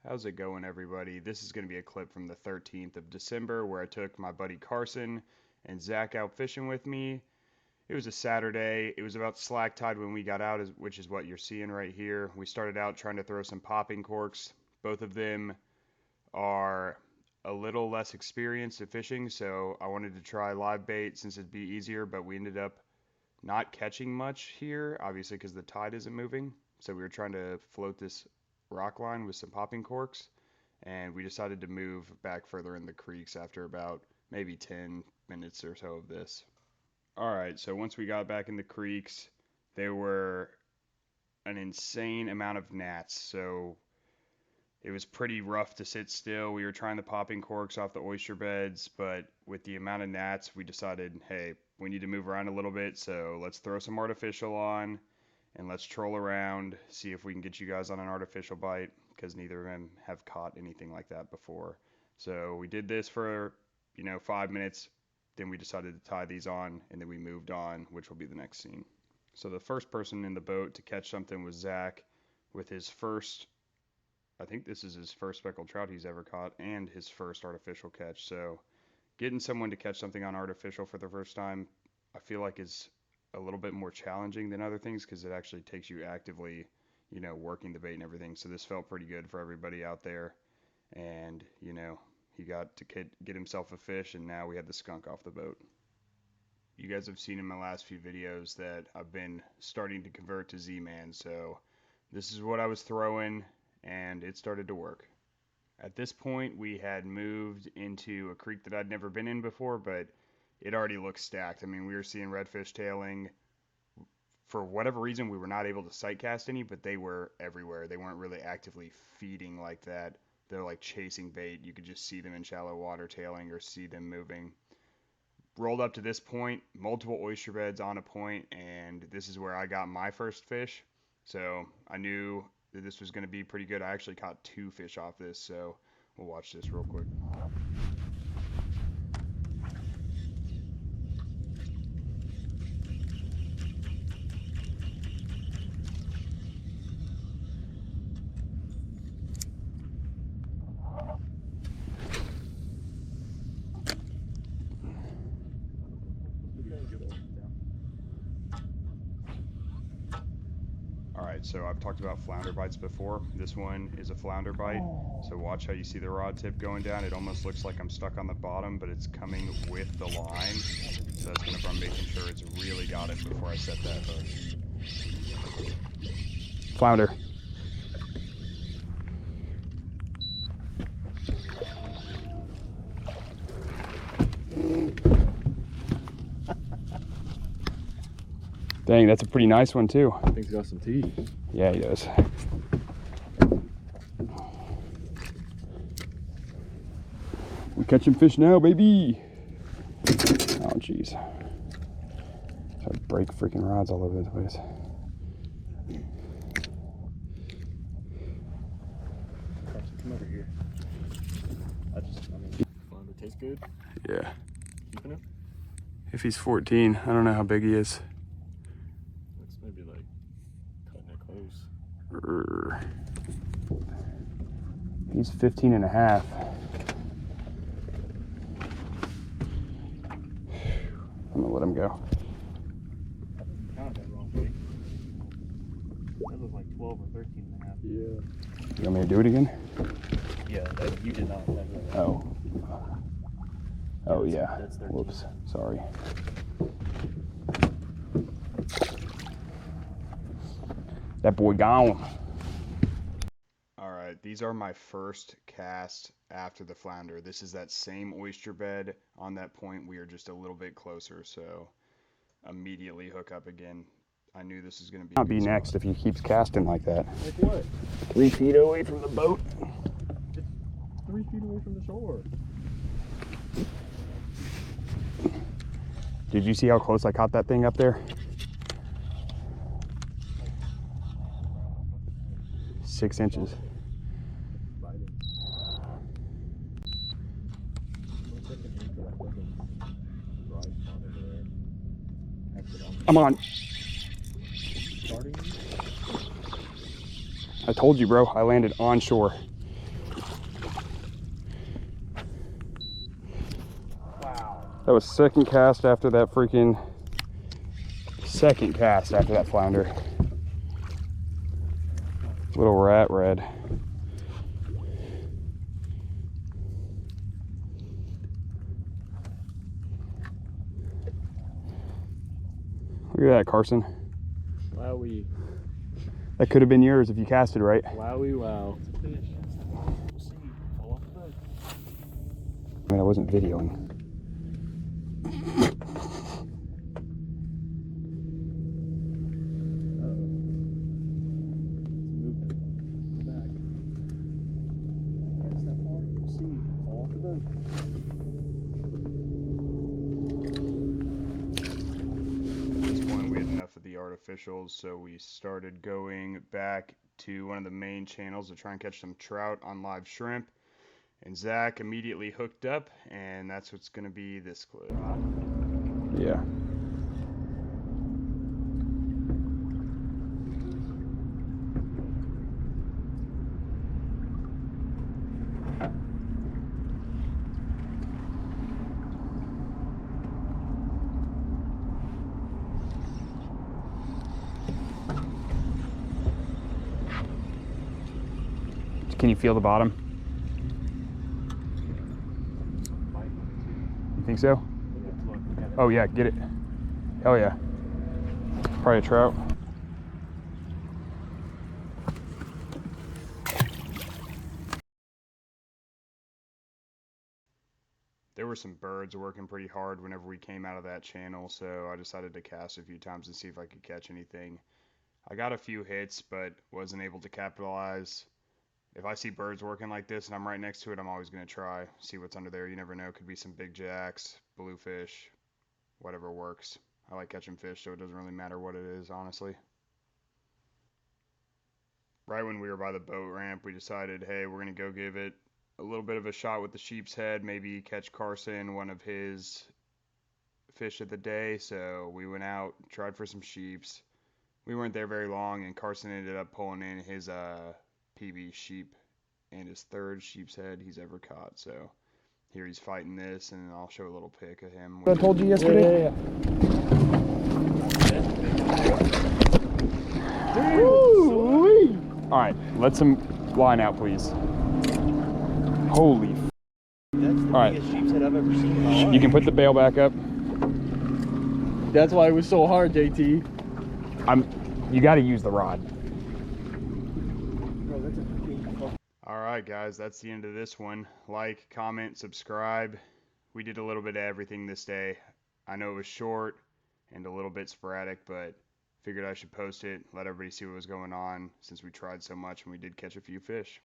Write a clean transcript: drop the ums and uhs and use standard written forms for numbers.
How's it going, everybody? This is going to be a clip from the 13th of December where I took my buddy Carson and Zach out fishing with me. It was a Saturday. It was about slack tide when we got out, which is what you're seeing right here. We started out trying to throw some popping corks. Both of them are a little less experienced at fishing, so I wanted to try live bait since it'd be easier, but we ended up not catching much here, obviously because the tide isn't moving. So we were trying to float this rock line with some popping corks, and we decided to move back further in the creeks after about maybe 10 minutes or so of this. All right, so once we got back in the creeks, there were an insane amount of gnats, so it was pretty rough to sit still. We were trying the popping corks off the oyster beds, but with the amount of gnats, we decided, hey, we need to move around a little bit, so let's throw some artificial on and let's troll around, see if we can get you guys on an artificial bite, because neither of them have caught anything like that before. So we did this for 5 minutes, then we decided to tie these on, and then we moved on, which will be the next scene. So the first person in the boat to catch something was Zach with his first, I think this is his first speckled trout he's ever caught, and his first artificial catch. So getting someone to catch something on artificial for the first time, I feel like is a little bit more challenging than other things because it actually takes you actively, working the bait and everything. So this felt pretty good for everybody out there. And, he got to get himself a fish, and now we had the skunk off the boat. You guys have seen in my last few videos that I've been starting to convert to Z-Man. So this is what I was throwing, and it started to work. At this point, we had moved into a creek that I'd never been in before, but it already looked stacked. I mean, we were seeing redfish tailing. For whatever reason, we were not able to sight cast any, but they were everywhere. They weren't really actively feeding like that. They're like chasing bait. You could just see them in shallow water tailing or see them moving. Rolled up to this point, multiple oyster beds on a point, and this is where I got my first fish. So I knew that this was going to be pretty good. I actually caught 2 fish off this, so we'll watch this real quick. Alright, so I've talked about flounder bites before. This one is a flounder bite. So watch how you see the rod tip going down. It almost looks like I'm stuck on the bottom, but it's coming with the line. So that's whenever I'm making sure it's really got it before I set that hook. Flounder. Dang, that's a pretty nice one too. I think he's got some teeth. Yeah, he does. We're catching fish now, baby. Oh, jeez. I break freaking rods all over the place. Carson, come over here. Flounder tastes good. Yeah. Keeping him? If he's 14, I don't know how big he is. Looks maybe like cutting it close. He's 15 and a half. I'm gonna let him go. Counted that wrong, buddy. That was like 12 or 13 and a half. Yeah. You want me to do it again? Yeah, you did not. Oh. Oh yeah. That's 13. Whoops. Sorry. That boy gone. All right, these are my first cast after the flounder. This is that same oyster bed. On that point, we are just a little bit closer, so immediately hook up again. I knew this was going to be. I'll be next if he keeps casting like that. Like what? 3 feet away from the boat. It's 3 feet away from the shore. Did you see how close I caught that thing up there? 6 inches. I'm on. I told you, bro. I landed on shore. That was second cast after that flounder. Little rat red. Look at that, Carson. Wowie. That could have been yours if you cast it right. Wowie wow. It's a fish. We'll see. Fall off the boat. I mean, I wasn't videoing. Of the artificials, so we started going back to one of the main channels to try and catch some trout on live shrimp, and Zach immediately hooked up, and that's what's going to be this clip. Yeah. Can you feel the bottom? You think so? Oh yeah, get it. Hell yeah. Probably a trout. There were some birds working pretty hard whenever we came out of that channel, so I decided to cast a few times and see if I could catch anything. I got a few hits, but wasn't able to capitalize. If I see birds working like this and I'm right next to it, I'm always going to try. See what's under there. You never know. Could be some big jacks, bluefish, whatever works. I like catching fish, so it doesn't really matter what it is, honestly. Right when we were by the boat ramp, we decided, hey, we're going to go give it a little bit of a shot with the sheepshead, maybe catch Carson, one of his fish of the day. So we went out, tried for some sheeps. We weren't there very long, and Carson ended up pulling in his PB sheep and his third sheepshead he's ever caught. So here he's fighting this, and I'll show a little pic of him. I told you yesterday? Yeah. All right, let some line out, please. Holy. That's the biggest sheepshead I've ever seen in my life. You can put the bail back up. That's why it was so hard, JT. You got to use the rod. Bro, that's a all right, guys, that's the end of this one. Like, comment, subscribe. We did a little bit of everything this day. I know it was short and a little bit sporadic, but figured I should post it, let everybody see what was going on since we tried so much and we did catch a few fish.